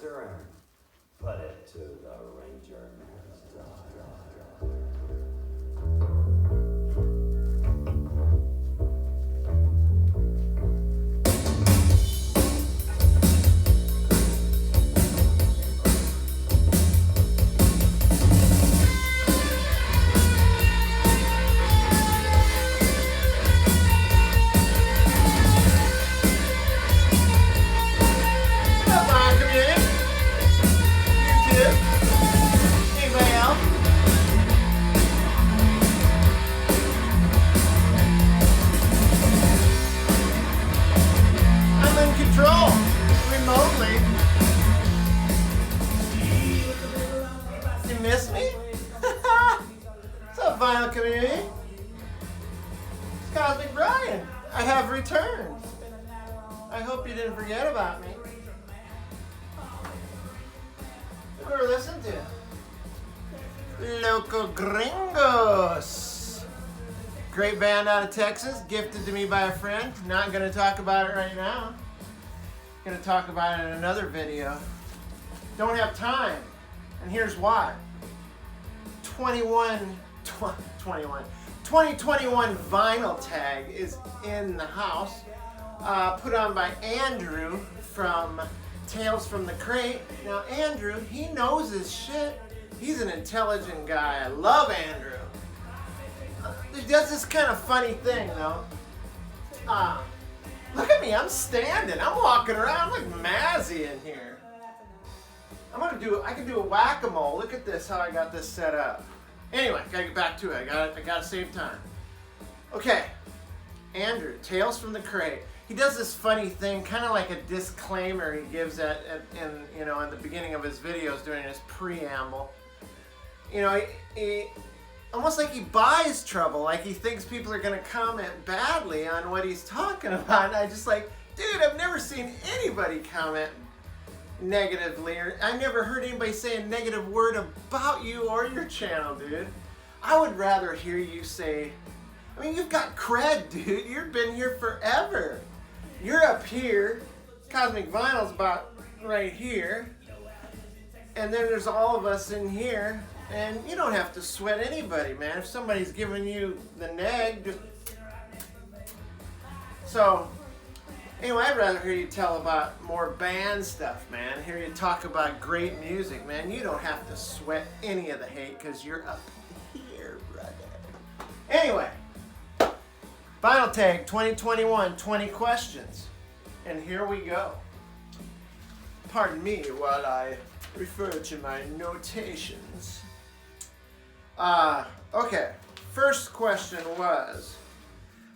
master and put it to the ranger master. Community. It's Cosmic Brian. I have returned. I hope you didn't forget about me. Who are we listening to? Loco Gringos. Great band out of Texas, gifted to me by a friend. Not going to talk about it right now. Going to talk about it in another video. Don't have time. And here's why. 2021 vinyl tag is in the house, put on by Andrew from Tales from the Crate. Now Andrew, he knows his shit. He's an intelligent guy. I love Andrew. He does this kind of funny thing though. Look at me, I'm standing. I'm walking around like Mazzy in here. I can do a whack-a-mole. Look at this, how I got this set up. Anyway, gotta get back to it. I gotta save time. Okay, Andrew, Tales from the Crate. He does this funny thing, kind of like a disclaimer he gives in the beginning of his videos during his preamble. You know, he almost like he buys trouble, like he thinks people are gonna comment badly on what he's talking about. And I just like, dude, I've never seen anybody comment negatively, or I never heard anybody say a negative word about you or your channel, dude. I would rather hear you say, I mean, you've got cred, dude. You've been here forever. You're up here. Cosmic Vinyl's about right here. And then there's all of us in here. And you don't have to sweat anybody, man. If somebody's giving you the neg, just... So, anyway, I'd rather hear you tell about more band stuff, man. Hear you talk about great music, man. You don't have to sweat any of the hate because you're up here, brother. Anyway, Vinyl Tag 2021, 20 questions. And here we go. Pardon me while I refer to my notations. Okay, first question was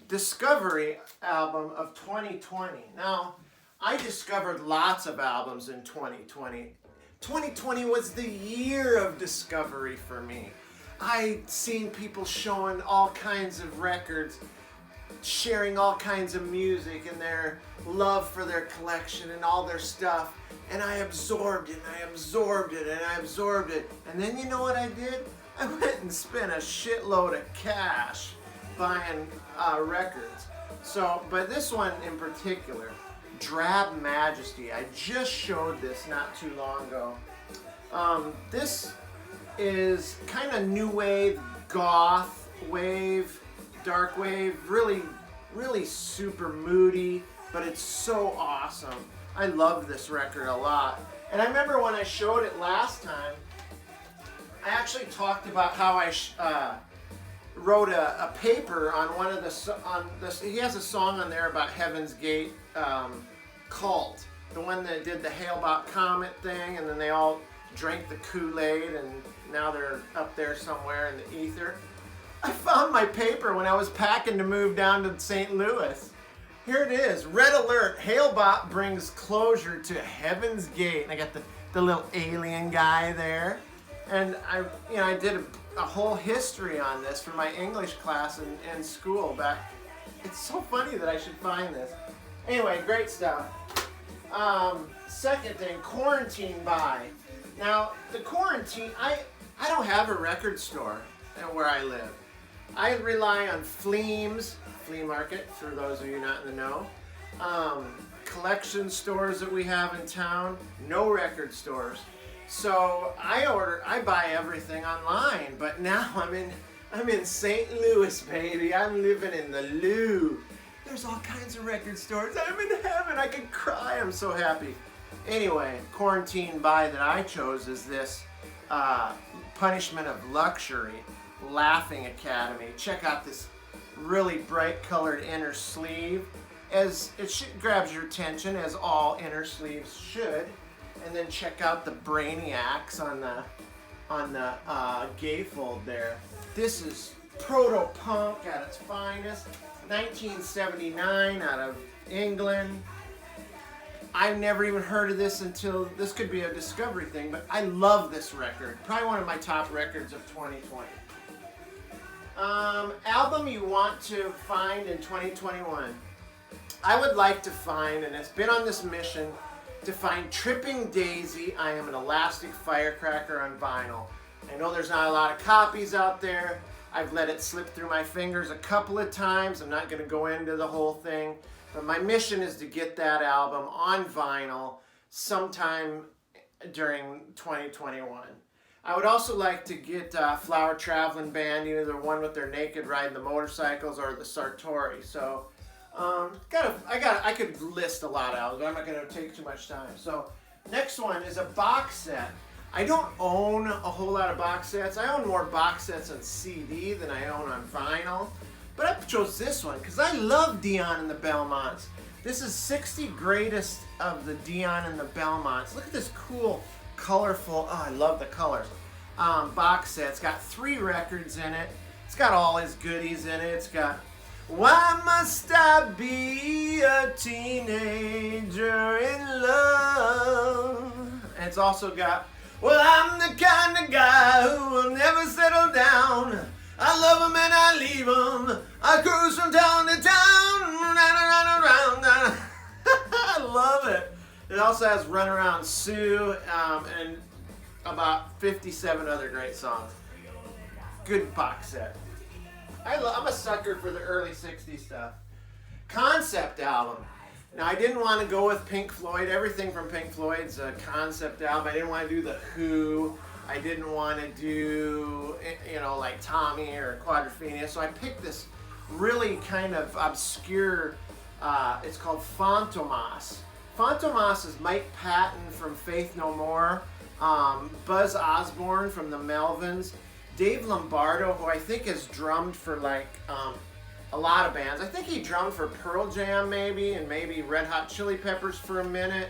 Discovery album of 2020. Now, I discovered lots of albums in 2020. 2020 was the year of discovery for me. I'd seen people showing all kinds of records, sharing all kinds of music and their love for their collection and all their stuff. And I absorbed it, and I absorbed it, and I absorbed it. And then you know what I did? I went and spent a shitload of cash buying records. So, but this one in particular, Drab Majesty. I just showed this not too long ago. This is kind of new wave, goth wave, dark wave, really, really super moody, but it's so awesome. I love this record a lot. And I remember when I showed it last time, I actually talked about how I wrote a paper on one of he has a song on there about Heaven's Gate cult, the one that did the Hale-Bopp Comet thing, and then they all drank the Kool-Aid and now they're up there somewhere in the ether. I found my paper when I was packing to move down to St. Louis. Here it is, red alert, Hale-Bopp brings closure to Heaven's Gate. And I got the little alien guy there. And I did a whole history on this for my English class in school back. It's so funny that I should find this. Anyway, great stuff. Second thing, quarantine buy. Now, the quarantine, I don't have a record store where I live. I rely on Fleems, flea market, for those of you not in the know. collection stores that we have in town, no record stores. So I buy everything online, but now I'm in St. Louis, baby. I'm living in the Lou. There's all kinds of record stores. I'm in heaven. I can cry. I'm so happy. Anyway, quarantine buy that I chose is this Punishment of Luxury Laughing Academy. Check out this really bright colored inner sleeve. As it grabs your attention, as all inner sleeves should. And then check out the Brainiacs on the gatefold there. This is Proto Punk at its finest, 1979 out of England. I've never even heard of this until, this could be a discovery thing, but I love this record. Probably one of my top records of 2020. Album you want to find in 2021. I would like to find, and it's been on this mission, to find Tripping Daisy, I Am an Elastic Firecracker on vinyl. I know there's not a lot of copies out there. I've let it slip through my fingers a couple of times. I'm not going to go into the whole thing. But my mission is to get that album on vinyl sometime during 2021. I would also like to get Flower Traveling Band, either the one with their naked riding the motorcycles or the Sartori. So I could list a lot of albums, but I'm not going to take too much time. So next one is a box set. I don't own a whole lot of box sets. I own more box sets on CD than I own on vinyl. But I chose this one because I love Dion and the Belmonts. This is 60 Greatest of the Dion and the Belmonts. Look at this cool, colorful, oh, I love the colors, box set. It's got 3 records in it. It's got all his goodies in it. It's got Why Must I Be a Teenager in Love? And it's also got Well, I'm the kind of guy who will never settle down. I love them and I leave them. I cruise from town to town. Around. I love it. It also has Run Around Sue and about 57 other great songs. Good box set. I'm a sucker for the early 60s stuff. Concept album. Now, I didn't want to go with Pink Floyd. Everything from Pink Floyd's a concept album. I didn't want to do The Who. I didn't want to do, like Tommy or Quadrophenia. So I picked this really kind of obscure, it's called Fantomas. Fantomas is Mike Patton from Faith No More, Buzz Osborne from the Melvins, Dave Lombardo, who I think has drummed for a lot of bands. I think he drummed for Pearl Jam maybe, and maybe Red Hot Chili Peppers for a minute.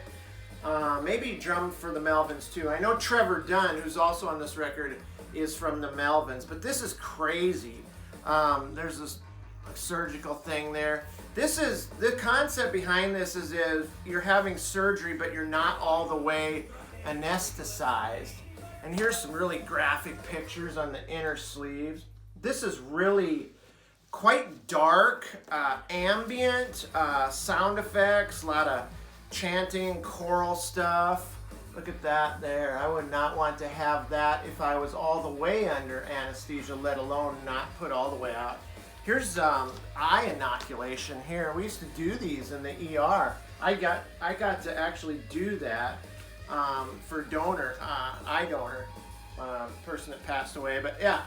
Maybe he drummed for the Melvins too. I know Trevor Dunn, who's also on this record, is from the Melvins, but this is crazy. There's this surgical thing there. The concept behind this is you're having surgery, but you're not all the way anesthetized. And here's some really graphic pictures on the inner sleeves. This is really quite dark, ambient, sound effects, a lot of chanting, choral stuff. Look at that there. I would not want to have that if I was all the way under anesthesia, let alone not put all the way out. Here's eye inoculation here. We used to do these in the ER. I got to actually do that for eye donor, person that passed away. But yeah,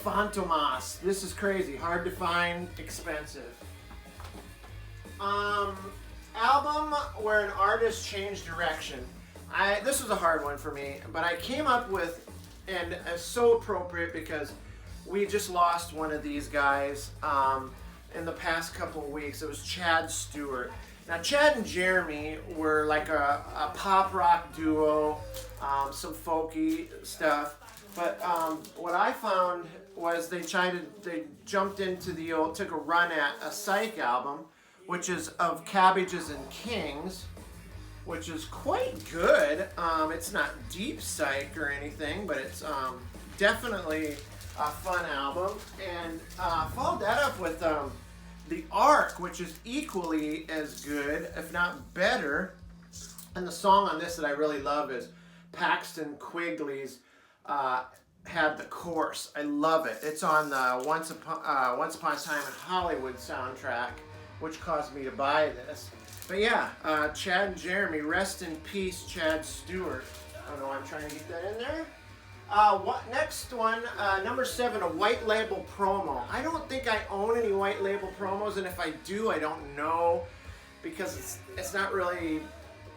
Fantomas. This is crazy. Hard to find, expensive. Album where an artist changed direction. This was a hard one for me, but I came up with, and it's so appropriate because we just lost one of these guys in the past couple of weeks. It was Chad Stewart. Now, Chad and Jeremy were like a pop rock duo, some folky stuff. But what I found was they jumped into took a run at a Psych album, which is of Cabbages and Kings, which is quite good. It's not deep Psych or anything, but it's definitely a fun album. And followed that up with The Ark, which is equally as good, if not better. And the song on this that I really love is Paxton Quigley's Had the Course. I love it. It's on the Once Upon a Time in Hollywood soundtrack, which caused me to buy this. But yeah, Chad and Jeremy, rest in peace, Chad Stewart. I don't know why I'm trying to get that in there. Next one, number 7, a white label promo. I don't think I own any white label promos, and if I do, I don't know, because it's not really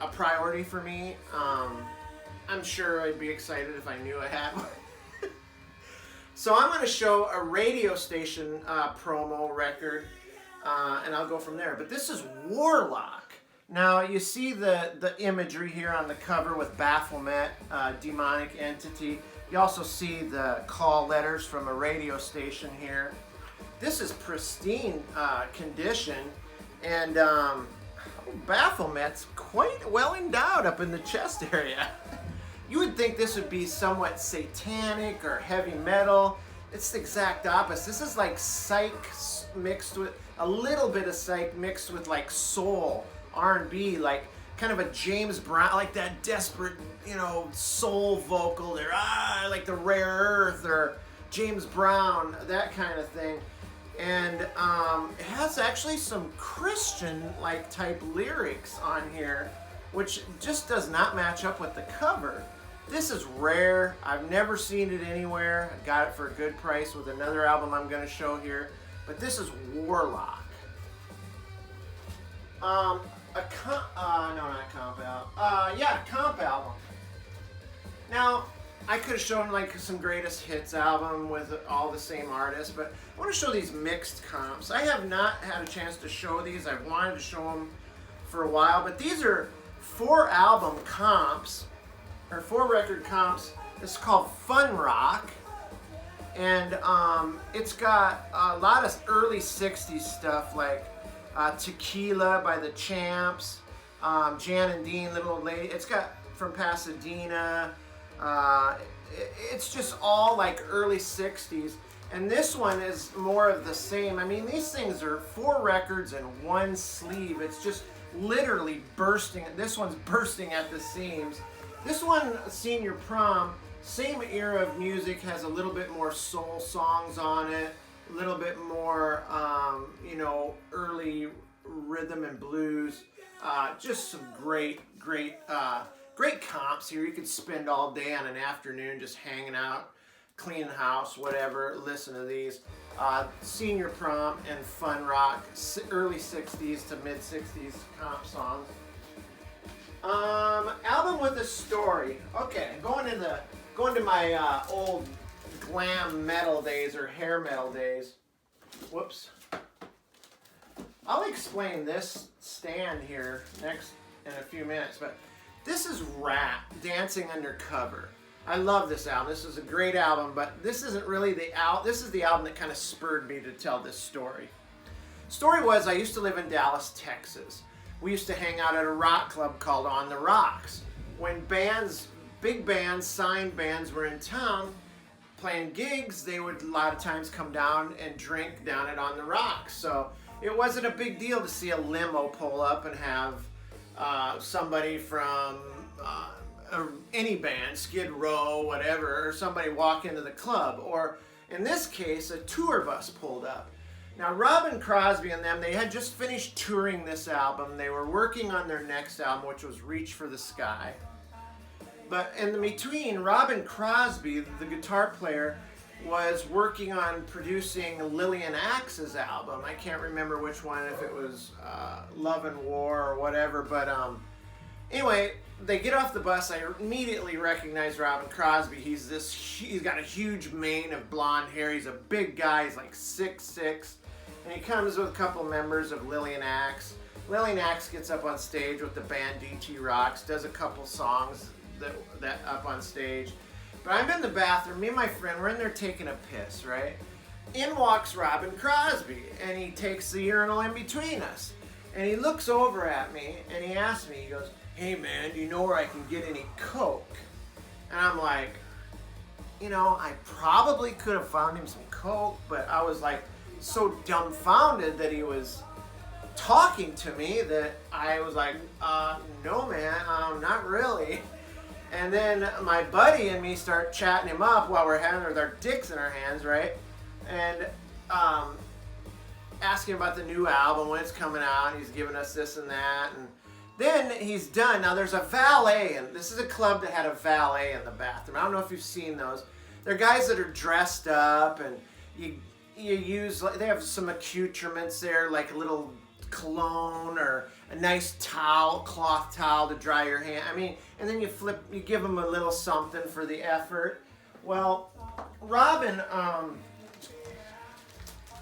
a priority for me. I'm sure I'd be excited if I knew I had one. So I'm going to show a radio station promo record, and I'll go from there. But this is Warlock. Now you see the imagery here on the cover with Baphomet, demonic entity. You also see the call letters from a radio station here. This is pristine condition, and Baphomet's quite well endowed up in the chest area. You would think this would be somewhat satanic or heavy metal. It's the exact opposite. This is like psych mixed with a little bit of psych mixed with like soul, R&B, like kind of a James Brown, like that desperate, soul vocal there, like the Rare Earth or James Brown, that kind of thing. And it has actually some Christian-like type lyrics on here, which just does not match up with the cover. This is rare. I've never seen it anywhere. I got it for a good price with another album I'm going to show here. But this is Warlock. Comp album. Now, I could have shown like some greatest hits album with all the same artists, but I want to show these mixed comps. I have not had a chance to show these. I've wanted to show them for a while, but these are 4 album comps, or 4 record comps. This is called Fun Rock, and it's got a lot of early 60s stuff like Tequila by the Champs, Jan and Dean, Little Old Lady. It's got From Pasadena. It's just all like early 60s. And this one is more of the same. I mean, these things are 4 records and 1 sleeve. It's just literally bursting. This one's bursting at the seams. This one, Senior Prom, same era of music, has a little bit more soul songs on it, a little bit more, early rhythm and blues. Just some great comps here. You could spend all day on an afternoon just hanging out, cleaning the house, whatever, listen to these. Senior Prom and Fun Rock, early 60s to mid 60s comp songs. Album with a story. Okay, going to my old glam metal days or hair metal days. Whoops. I'll explain this stand here next in a few minutes, but this is Rat, Dancing Undercover. I love this album. This is a great album, but this isn't really this is the album that kind of spurred me to tell this story. Story was, I used to live in Dallas, Texas. We used to hang out at a rock club called On the Rocks. When big bands, signed bands were in town playing gigs, they would a lot of times come down and drink down at On the Rocks. So it wasn't a big deal to see a limo pull up and have somebody from any band, Skid Row, whatever, or somebody walk into the club. Or in this case, a tour bus pulled up. Now, Robin Crosby and them, they had just finished touring this album. They were working on their next album, which was Reach for the Sky. But in the between, Robin Crosby, the guitar player, was working on producing Lillian Axe's album. I can't remember which one, if it was Love and War or whatever, but anyway, they get off the bus. I immediately recognize Robin Crosby. He's got a huge mane of blonde hair. He's a big guy. He's like 6'6", and he comes with a couple members of Lillian Axe. Lillian Axe gets up on stage with the band DT Rocks, does a couple songs that up on stage. But I'm in the bathroom, me and my friend, we're in there taking a piss, right? In walks Robin Crosby, and he takes the urinal in between us. And he looks over at me, and he asks me, he goes, "Hey man, do you know where I can get any Coke?" And I'm like, I probably could have found him some Coke, but I was like so dumbfounded that he was talking to me that I was like, no man, not really. And then my buddy and me start chatting him up while we're having with our dicks in our hands, right? And asking about the new album, when it's coming out, and he's giving us this and that, and then he's done. Now there's a valet, and this is a club that had a valet in the bathroom. I don't know if you've seen those. They're guys that are dressed up, and you use, they have some accoutrements there, like a little cologne or a nice towel, cloth towel to dry your hand. I mean, and then you give them a little something for the effort. Well, Robin,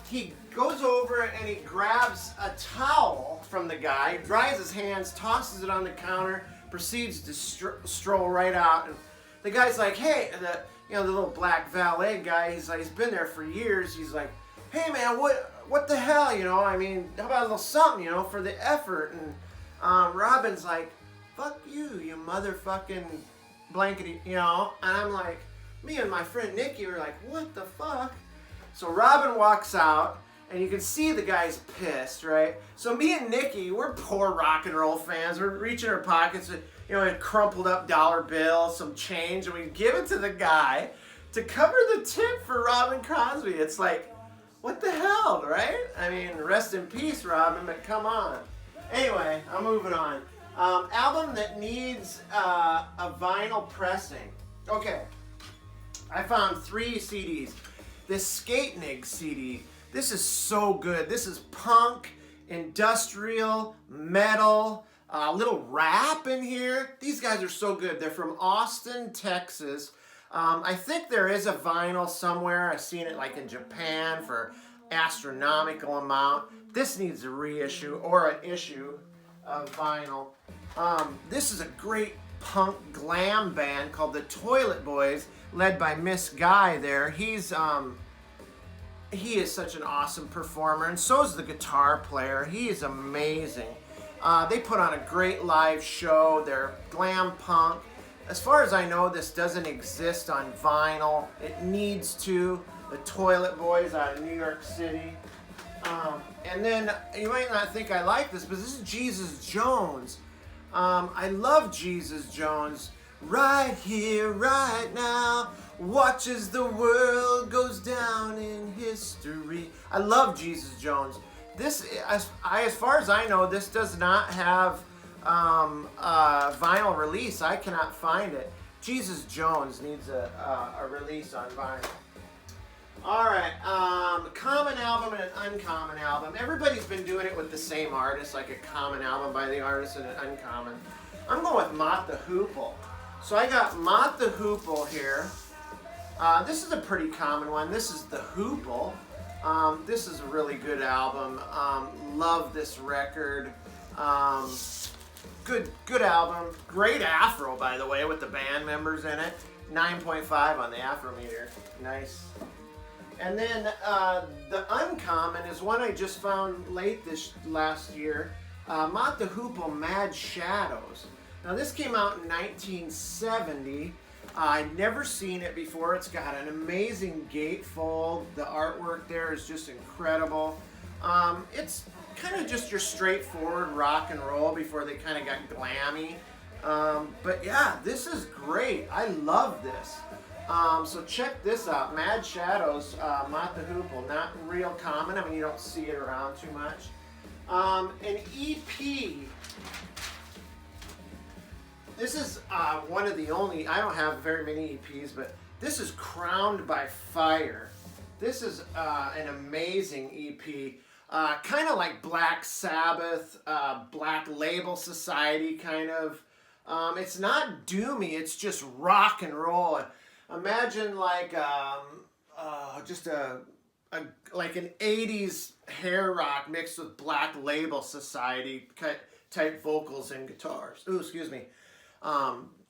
he goes over and he grabs a towel from the guy, dries his hands, tosses it on the counter, proceeds to stroll right out. And the guy's like, hey, the little black valet guy, he's been there for years. He's like, hey man, what the hell, I mean, how about a little something, for the effort? And Robin's like, fuck you, you motherfucking blankety, and I'm like, me and my friend Nikki were like, what the fuck? So Robin walks out, and you can see the guy's pissed, right? So me and Nikki, we're poor rock and roll fans. We're reaching our pockets with, a crumpled up dollar bill, some change, and we give it to the guy to cover the tip for Robin Crosby. It's like, what the hell, right? I mean, rest in peace, Robin, but come on. Anyway, I'm moving on. Album that needs a vinyl pressing. Okay, I found 3 CDs. This Skatenig CD, this is so good. This is punk, industrial, metal, a little rap in here. These guys are so good. They're from Austin, Texas. I think there is a vinyl somewhere. I've seen it like in Japan for astronomical amount. This needs a reissue or an issue of vinyl. This is a great punk glam band called the Toilet Boys, led by Miss Guy there. He is such an awesome performer, and so is the guitar player. He is amazing. They put on a great live show. They're glam punk. As far as I know, this doesn't exist on vinyl. It needs to. The Toilet Boys out of New York City. And then, you might not think I like this, but this is Jesus Jones. I love Jesus Jones. Right here, right now, watch as the world goes down in history. I love Jesus Jones. This, as far as I know, this does not have a vinyl release. I cannot find it. Jesus Jones needs a release on vinyl. All right, common album and an uncommon album. Everybody's been doing it with the same artist, like a common album by the artist and an uncommon. I'm going with Mott the Hoople. So I got Mott the Hoople here. This is a pretty common one. This is the Hoople. This is a really good album. Love this record. Good album. Great afro, by the way, with the band members in it. 9.5 on the Afrometer. Nice. And then the uncommon is one I just found late this last year. Mott the Hoople, Mad Shadows. Now this came out in 1970. I'd never seen it before. It's got an amazing gatefold. The artwork there is just incredible. It's kind of just your straightforward rock and roll before they kind of got glammy. But yeah, this is great. I love this. So check this out. Mad Shadows, Mott the Hoople. Not real common. I mean, you don't see it around too much. An EP. This is one of the only, I don't have very many EPs, but this is Crowned by Fire. This is an amazing EP. Kind of like Black Sabbath, Black Label Society kind of. It's not doomy, it's just rock and roll. Imagine like just like an 80s hair rock mixed with Black Label Society type vocals and guitars. Ooh, excuse me.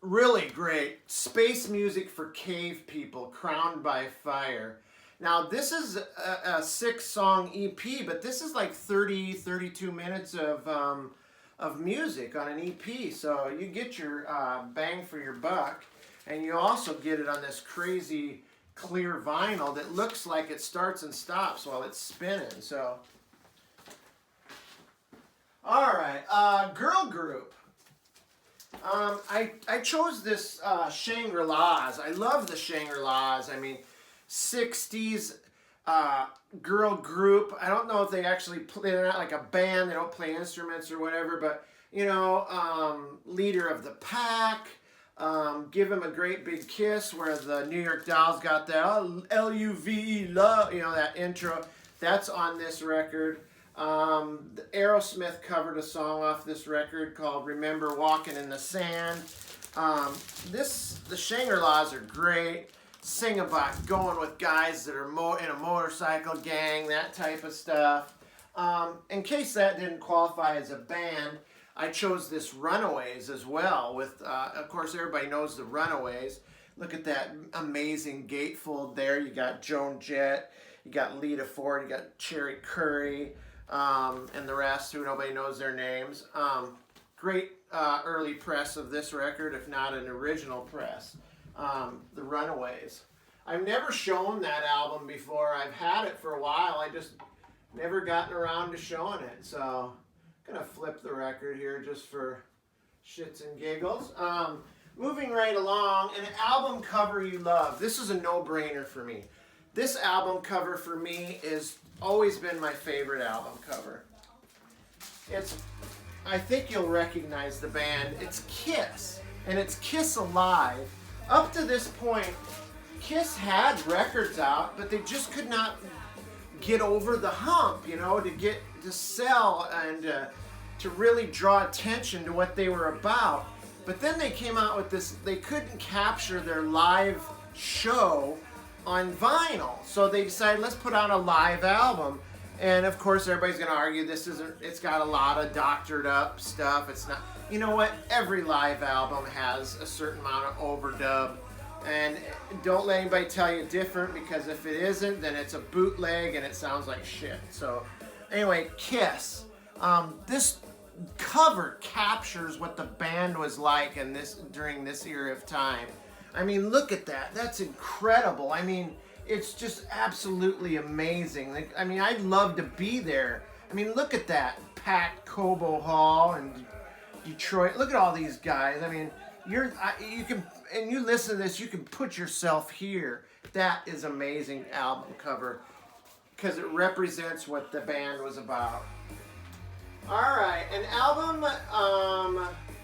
Really great. Space music for cave people, Crowned by Fire. Now this is a 6-song EP, but this is like 32 minutes of music on an EP. So you get your bang for your buck, and you also get it on this crazy clear vinyl that looks like it starts and stops while it's spinning. So, all right, girl group. I chose this Shangri-Las. I love the Shangri-Las. I mean, 60s. girl group. I don't know if they actually play, they're not like a band, they don't play instruments or whatever, but you know, leader of the pack. Give Him a Great Big Kiss, where the New York Dolls got the L-U-V-E, love, you know, that intro. That's on this record. The Aerosmith covered a song off this record called Remember Walking in the Sand. The Shangri-Las are great. Sing about going with guys that are in a motorcycle gang, that type of stuff. In case that didn't qualify as a band, I chose this Runaways as well. With, of course, everybody knows the Runaways. Look at that amazing gatefold there. You got Joan Jett, you got Lita Ford, you got Cherry Curry, and the rest who nobody knows their names. Great early press of this record, if not an original press. The Runaways. I've never shown that album before. I've had it for a while. I just never gotten around to showing it. So I'm gonna flip the record here just for shits and giggles. Moving right along, an album cover you love. This is a no-brainer for me. This album cover for me is always been my favorite album cover. I think you'll recognize the band. It's Kiss, and it's Kiss Alive. Up to this point, Kiss had records out, but they just could not get over the hump, you know, to sell and to really draw attention to what they were about. But then they came out with this, they couldn't capture their live show on vinyl. So they decided, let's put out a live album. And of course, everybody's going to argue it's got a lot of doctored up stuff. It's not, you know what? Every live album has a certain amount of overdub. And don't let anybody tell you different, because if it isn't, then it's a bootleg and it sounds like shit. So anyway, Kiss. This cover captures what the band was like during this era of time. I mean, look at that. That's incredible. I mean, it's just absolutely amazing. Like, I mean, I'd love to be there. I mean, look at that. Packed Cobo Hall and Detroit. Look at all these guys. I mean, you listen to this, you can put yourself here. That is amazing album cover, because it represents what the band was about. All right, an album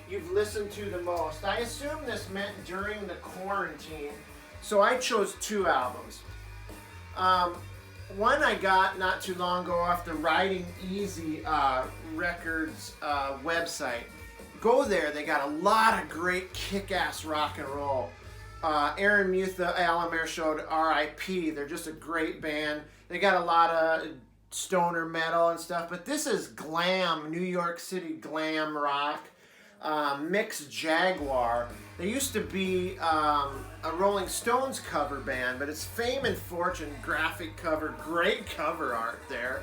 you've listened to the most. I assume this meant during the quarantine, so I chose two albums. One I got not too long ago off the Riding Easy Records website. Go there, they got a lot of great kick-ass rock and roll. Aaron Mutha, Alan Mayer showed R.I.P. They're just a great band. They got a lot of stoner metal and stuff, but this is glam, New York City glam rock. Mixed Jaguar. They used to be a Rolling Stones cover band, but it's Fame and Fortune graphic cover, great cover art there.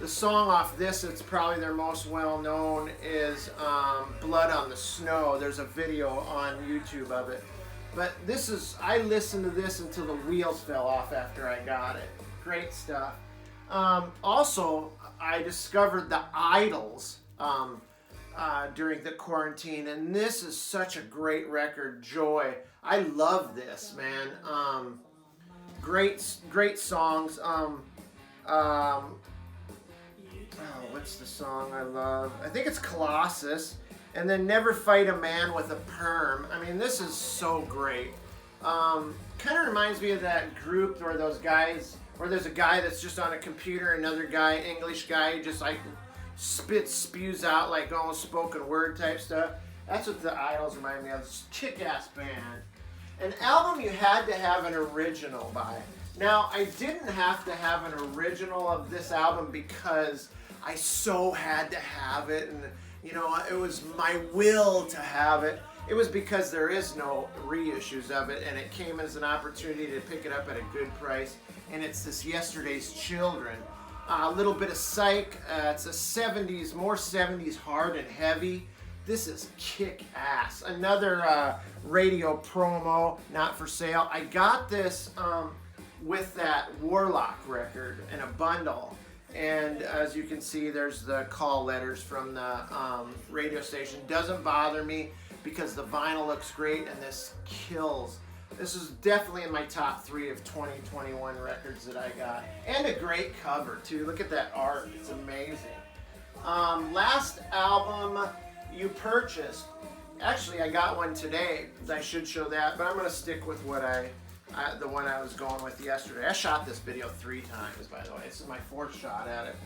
The song off this, it's probably their most well-known, is Blood on the Snow. There's a video on YouTube of it. But I listened to this until the wheels fell off after I got it. Great stuff. Also, I discovered the Idols during the quarantine, and this is such a great record, Joy. I love this, man. Great songs. What's the song I love? I think it's Colossus. And then Never Fight a Man with a Perm. I mean, this is so great. Kind of reminds me of that group where those guys, where there's a guy that's just on a computer, another guy, English guy, just like spews out like almost spoken word type stuff. That's what the Idols remind me of. This kick-ass band. An album you had to have an original by. Now, I didn't have to have an original of this album because I so had to have it, and you know, it was my will to have it. It was because there is no reissues of it, and it came as an opportunity to pick it up at a good price, and it's this Yesterday's Children. A little bit of psych. It's a 70s, more 70s hard and heavy. This is kick-ass. Another radio promo, not for sale. I got this with that Warlock record in a bundle. And as you can see, there's the call letters from the radio station. Doesn't bother me because the vinyl looks great and this kills. This is definitely in my top 3 of 2021 records that I got. And a great cover, too. Look at that art. It's amazing. Last album you purchased. Actually, I got one today. I should show that, but I'm going to stick with what the one I was going with yesterday. I shot this video 3 times, by the way. This is my 4th shot at it.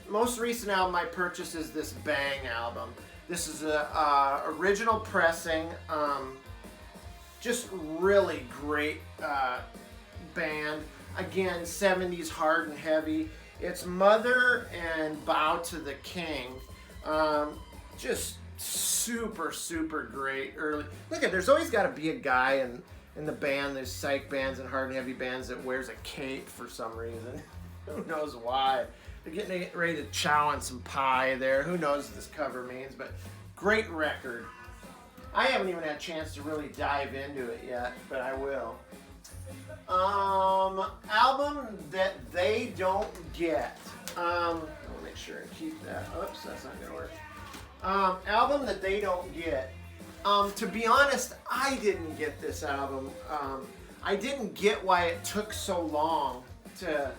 Most recent album I purchased is this Bang album. This is a original pressing. Just really great band. Again, 70s hard and heavy. It's Mother and Bow to the King. Just super, super great early. Look at, there's always got to be a guy in the band, there's psych bands and hard and heavy bands that wears a cape for some reason. Who knows why? They're getting ready to chow on some pie there. Who knows what this cover means, but great record. I haven't even had a chance to really dive into it yet, but I will. Album that they don't get. I'll make sure and keep that. Oops, that's not gonna work. Album that they don't get. To be honest, I didn't get this album. I didn't get why it took so long to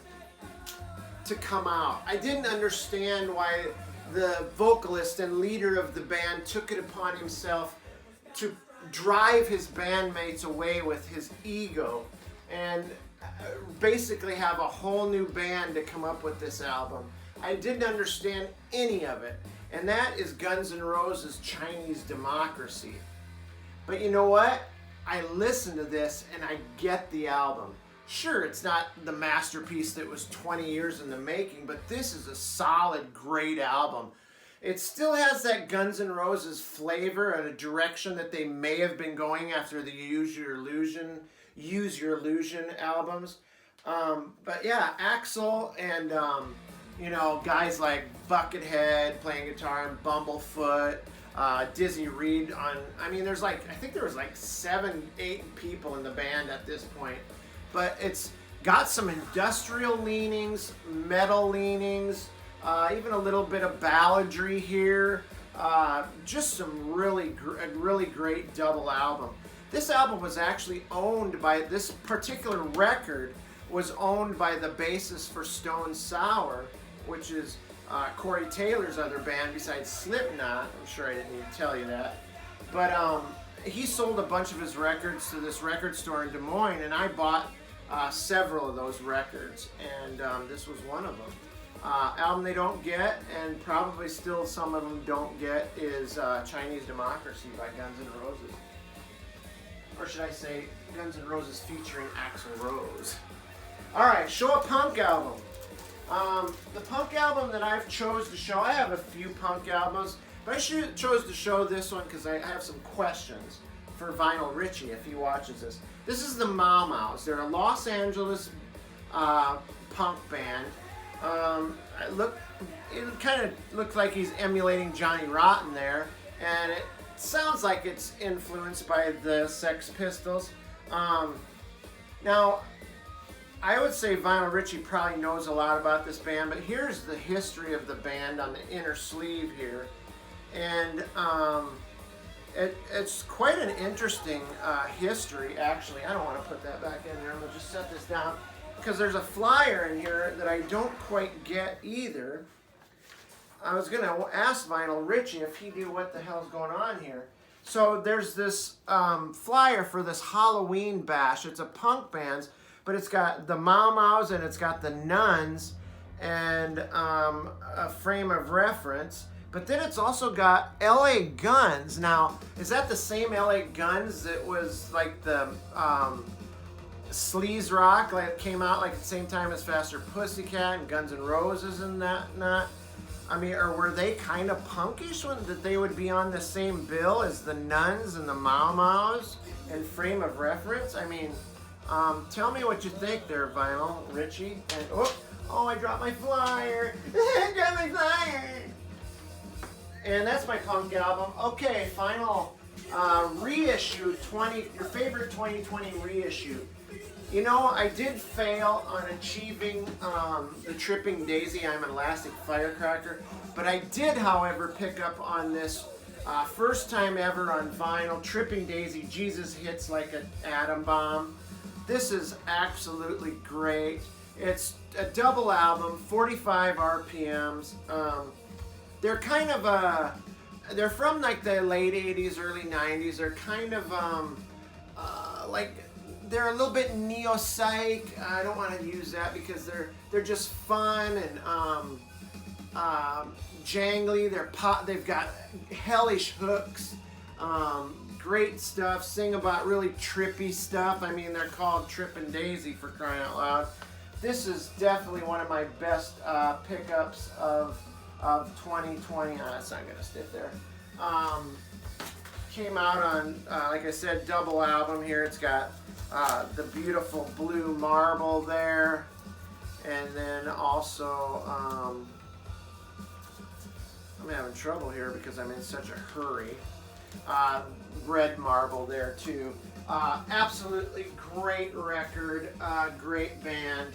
come out. I didn't understand why the vocalist and leader of the band took it upon himself to drive his bandmates away with his ego and basically have a whole new band to come up with this album. I didn't understand any of it, and that is Guns N' Roses' Chinese Democracy. But you know what? I listened to this and I get the album. Sure, it's not the masterpiece that was 20 years in the making, but this is a solid, great album. It still has that Guns N' Roses flavor and a direction that they may have been going after the Use Your Illusion albums. But yeah, Axl and guys like Buckethead playing guitar and Bumblefoot, Dizzy Reed on. I mean, I think there was like 7, 8 people in the band at this point. But it's got some industrial leanings, metal leanings. Even a little bit of balladry here. Just some really great double album. This album was actually owned by, this particular record was owned by the bassist for Stone Sour, which is Corey Taylor's other band besides Slipknot. I'm sure I didn't need to tell you that. But he sold a bunch of his records to this record store in Des Moines, and I bought several of those records, and this was one of them. Album they don't get, and probably still some of them don't get, is Chinese Democracy by Guns N' Roses. Or should I say, Guns N' Roses featuring Axl Rose. Alright, show a punk album. The punk album that I've chose to show, I have a few punk albums, but I chose to show this one because I have some questions for Vinyl Richie if he watches this. This is the Mau Mau's. They're a Los Angeles punk band. It kind of looks like he's emulating Johnny Rotten there, and it sounds like it's influenced by the Sex Pistols. Now, I would say Vinyl Richie probably knows a lot about this band, but here's the history of the band on the inner sleeve here, and it's quite an interesting history, actually. I don't want to put that back in there. I'm going to just set this down, because there's a flyer in here that I don't quite get either. I was going to ask Vinyl Richie if he knew what the hell's going on here. So there's this flyer for this Halloween bash. It's a punk band, but it's got the Mau Mau's and it's got the Nuns and a frame of reference. But then it's also got LA Guns. Now, is that the same LA Guns that was like the sleaze rock, like it came out like at the same time as Faster Pussycat and Guns N' Roses and that? I mean, or were they kind of punkish when that they would be on the same bill as the Nuns and the Mau Mau's and frame of reference? I mean, tell me what you think there, Vinyl Richie. And oh, I dropped my flyer. I dropped my flyer. And that's my punk album. Okay, final reissue, your favorite 2020 reissue. You know, I did fail on achieving the Tripping Daisy, I'm an Elastic Firecracker, but I did, however, pick up on this First time ever on vinyl, Tripping Daisy, Jesus hits like an atom bomb. This is absolutely great. It's a double album, 45 RPMs. They're kind of they're from like the late 80s, early 90s. They're kind of like, they're a little bit neo-psych. I don't want to use that because they're just fun and jangly. They've got hellish hooks. Great stuff. Sing about really trippy stuff. I mean, they're called Trippin' Daisy, for crying out loud. This is definitely one of my best pickups of 2020. That's not gonna stick there. Came out on, like I said, double album here. It's got the beautiful blue marble there, and then also I'm having trouble here because I'm in such a hurry. Red marble there too. Absolutely great record, great band.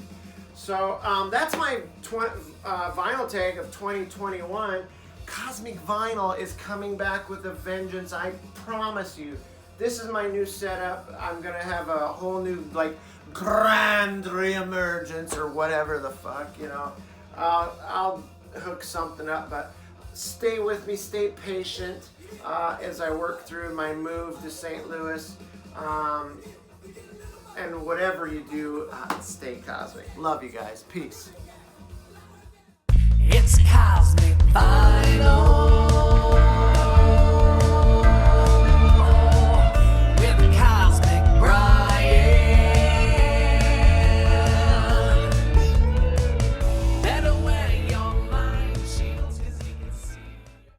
So that's my vinyl tag of 2021. Cosmic Vinyl is coming back with a vengeance, I promise you. This is my new setup. I'm gonna have a whole new, like, grand reemergence or whatever the fuck, you know. I'll hook something up, but stay with me, stay patient as I work through my move to St. Louis. And whatever you do, stay cosmic. Love you guys. Peace. It's Cosmic Vinyl.